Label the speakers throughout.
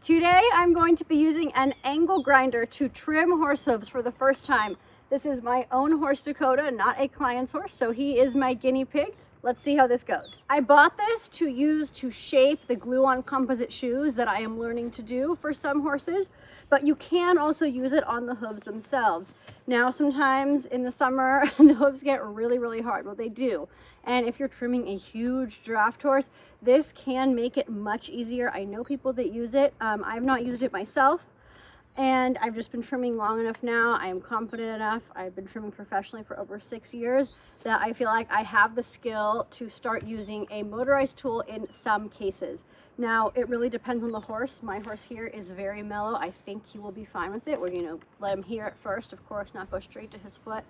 Speaker 1: Today I'm going to be using an angle grinder to trim horse hooves for the first time. This is my own horse Dakota, not a client's horse, so he is my guinea pig. Let's see how this goes. I bought this to use to shape the glue-on composite shoes that I am learning to do for some horses, but you can also use it on the hooves themselves. Now, sometimes in the summer, the hooves get really hard. Well, they do. And if you're trimming a huge draft horse, this can make it much easier. I know people that use it. I've not used it myself. And I've just been trimming long enough now. I am confident enough. I've been trimming professionally for over 6 years that I feel like I have the skill to start using a motorized tool in some cases. Now, it really depends on the horse. My horse here is very mellow. I think he will be fine with it. We're let him hear it first, of course, not go straight to his foot.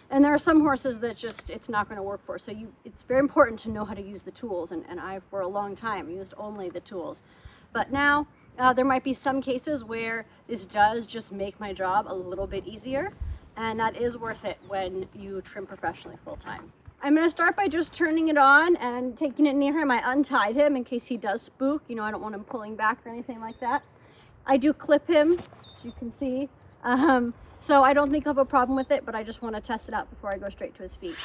Speaker 1: And there are some horses that just, it's not going to work for. So it's very important to know how to use the tools. And I, for a long time, used only the tools. But now, there might be some cases where this does just make my job a little bit easier, and that is worth it when you trim professionally full time. I'm going to start by just turning it on and taking it near him. I untied him in case he does spook. I don't want him pulling back or anything like that. I do clip him, as you can see. So I don't think I'll have a problem with it, but I just want to test it out before I go straight to his feet.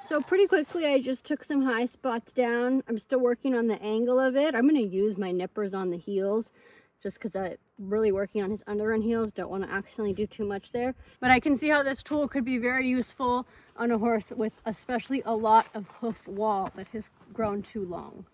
Speaker 1: So pretty quickly, I just took some high spots down. I'm still working on the angle of it. I'm going to use my nippers on the heels just because I'm really working on his underrun heels. Don't want to accidentally do too much there. But I can see how this tool could be very useful on a horse with especially a lot of hoof wall that has grown too long.